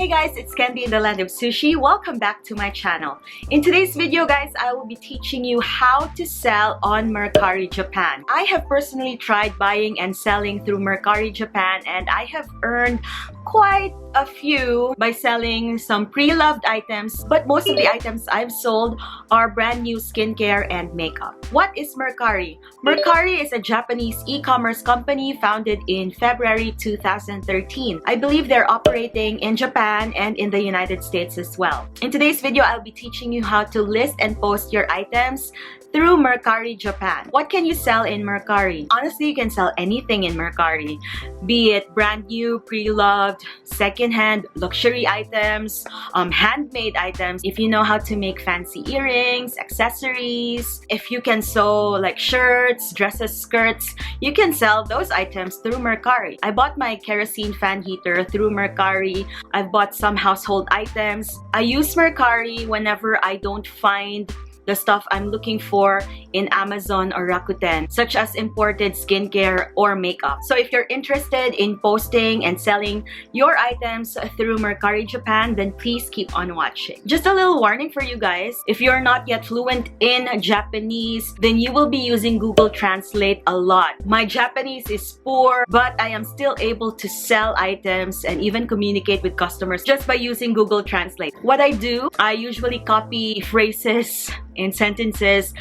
Hey guys, it's Candy in the Land of Sushi. Welcome back to my channel. In today's video guys, I will be teaching you how to sell on Mercari Japan. I have personally tried buying and selling through Mercari Japan, and I have earned quite a few by selling some pre-loved items, but most of the items I've sold are brand new skincare and makeup. What is Mercari? Mercari is a Japanese e-commerce company founded in February 2013. I believe they're operating in Japan and in the United States as well. In today's video, I'll be teaching you how to list and post your items through Mercari Japan. What can you sell in Mercari? Honestly, you can sell anything in Mercari, be it brand new, pre-loved, secondhand, luxury items, handmade items. If you know how to make fancy earrings, accessories, if you can sew like shirts, dresses, skirts, you can sell those items through Mercari. I bought my kerosene fan heater through Mercari. I've bought some household items. I use Mercari whenever I don't find the stuff I'm looking for in Amazon or Rakuten, such as imported skincare or makeup. So if you're interested in posting and selling your items through Mercari Japan, then please keep on watching. Just a little warning for you guys, if you're not yet fluent in Japanese, then you will be using Google Translate a lot. My Japanese is poor, but I am still able to sell items and even communicate with customers just by using Google Translate. What I do, I usually copy phrases and sentences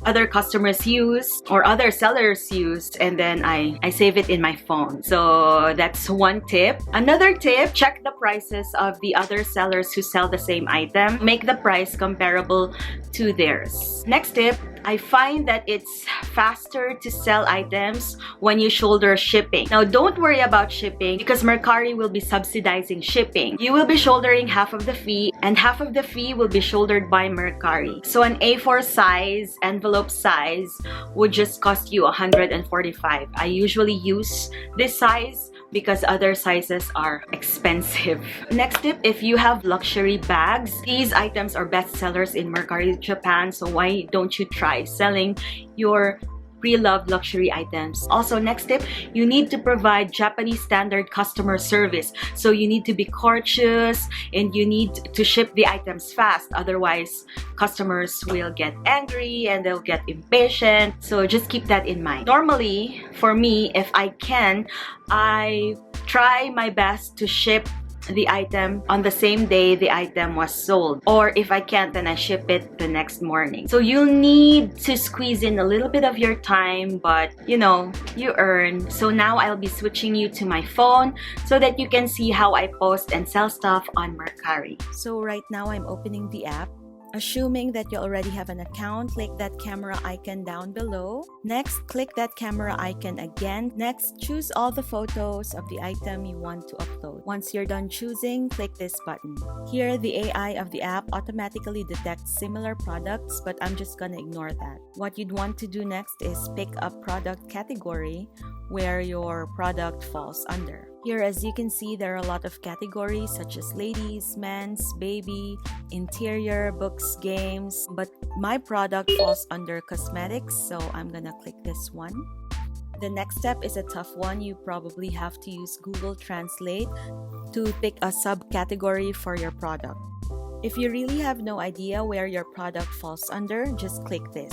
other customers use or other sellers use, and then I save it in my phone. So that's one tip. Another tip, check the prices of the other sellers who sell the same item. Make the price comparable to theirs. Next tip, I find that it's faster to sell items when you shoulder shipping. Now, don't worry about shipping because Mercari will be subsidizing shipping. You will be shouldering half of the fee, and half of the fee will be shouldered by Mercari. So an A4 size, envelope size would just cost you $145. I usually use this size because other sizes are expensive. Next tip, if you have luxury bags, these items are best sellers in Mercari Japan, so why don't you try selling your pre-loved luxury items? Also, next tip, you need to provide Japanese standard customer service. So you need to be courteous and you need to ship the items fast. Otherwise, customers will get angry and they'll get impatient. So just keep that in mind. Normally, for me, if I can, I try my best to ship the item on the same day the item was sold, or if I can't, then I ship it the next morning. So you'll need to squeeze in a little bit of your time, but you know, you earn. So now I'll be switching you to my phone so that you can see how I post and sell stuff on Mercari. So right now I'm opening the app. Assuming that you already have an account, click that camera icon down below. Next, click that camera icon again. Next, choose all the photos of the item you want to upload. Once you're done choosing, click this button. Here, the AI of the app automatically detects similar products, but I'm just gonna ignore that. What you'd want to do next is pick a product category where your product falls under. Here, as you can see, there are a lot of categories such as ladies, men's, baby, interior, books, games, but my product falls under cosmetics, so I'm gonna click this one. The next step is a tough one. You probably have to use Google Translate to pick a subcategory for your product. If you really have no idea where your product falls under, just click this.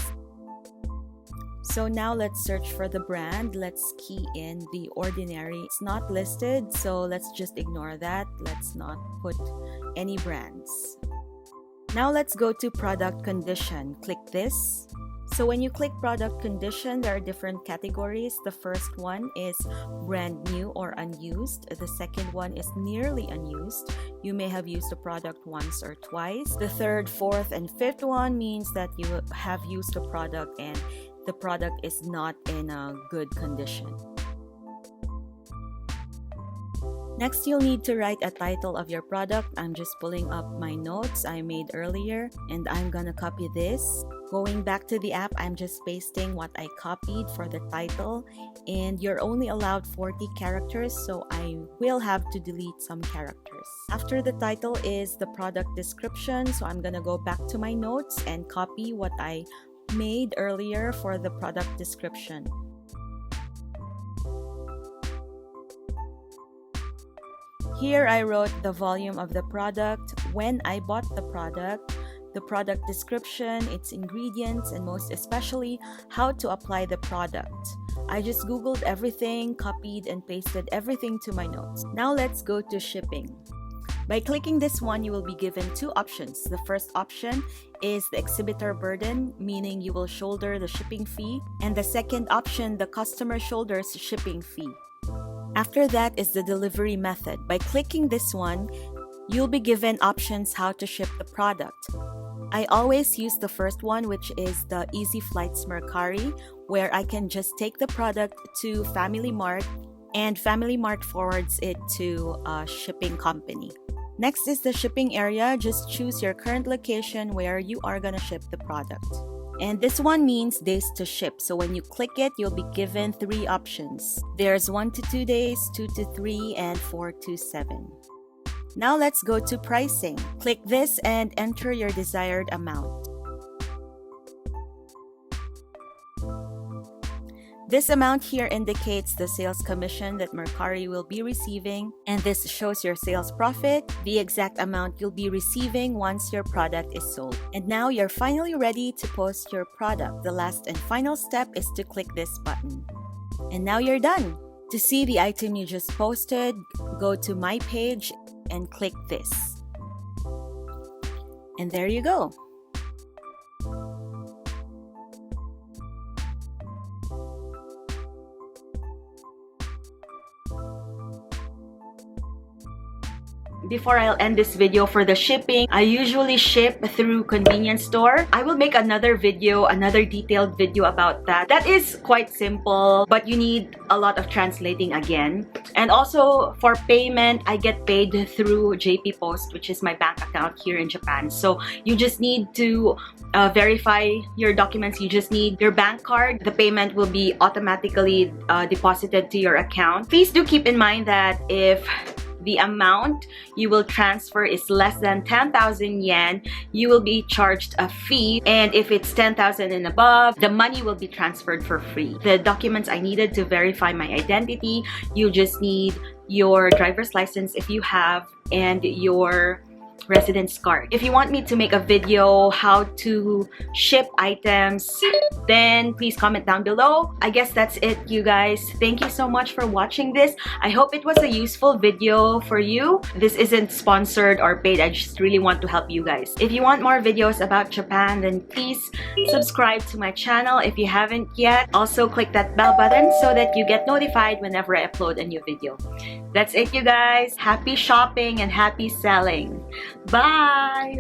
So now let's search for the brand. Let's key in The Ordinary. It's not listed, so let's just ignore that. Let's not put any brands. Now let's go to product condition. Click this. So when you click product condition, there are different categories. The first one is brand new or unused. The second one is nearly unused. You may have used the product once or twice. The third, fourth, and fifth one means that you have used the product and the product is not in a good condition. Next, you'll need to write a title of your product. I'm just pulling up my notes I made earlier, and I'm gonna copy this. Going back to the app, I'm just pasting what I copied for the title, and you're only allowed 40 characters, so I will have to delete some characters. After the title is the product description, so I'm gonna go back to my notes and copy what I made earlier for the product description. Here I wrote the volume of the product, when I bought the product description, its ingredients, and most especially, how to apply the product. I just googled everything, copied and pasted everything to my notes. Now let's go to shipping. By clicking this one, you will be given two options. The first option is the exhibitor burden, meaning you will shoulder the shipping fee. And the second option, the customer shoulders shipping fee. After that is the delivery method. By clicking this one, you'll be given options how to ship the product. I always use the first one, which is the Easy Flights Mercari, where I can just take the product to Family Mart and Family Mart forwards it to a shipping company. Next is the shipping area. Just choose your current location where you are gonna ship the product. And this one means days to ship. So when you click it, you'll be given three options. There's 1 to 2 days, 2 to 3, and 4 to 7. Now let's go to pricing. Click this and enter your desired amount. This amount here indicates the sales commission that Mercari will be receiving, and this shows your sales profit, the exact amount you'll be receiving once your product is sold. And now you're finally ready to post your product. The last and final step is to click this button. And now you're done. To see the item you just posted, go to my page and click this. And there you go. Before I'll end this video, for the shipping, I usually ship through convenience store. I will make another video, another detailed video about that. That is quite simple, but you need a lot of translating again. And also for payment, I get paid through JP Post, which is my bank account here in Japan. So you just need to verify your documents. You just need your bank card. The payment will be automatically deposited to your account. Please do keep in mind that if the amount you will transfer is less than 10,000 yen, you will be charged a fee. And if it's 10,000 and above, the money will be transferred for free. The documents I needed to verify my identity, you just need your driver's license if you have, and your residence card. If you want me to make a video how to ship items, then please comment down below. I guess that's it, you guys. Thank you so much for watching this. I hope it was a useful video for you. This isn't sponsored or paid. I just really want to help you guys. If you want more videos about Japan, then please subscribe to my channel if you haven't yet. Also click that bell button so that you get notified whenever I upload a new video. That's it, you guys. Happy shopping and happy selling. Bye!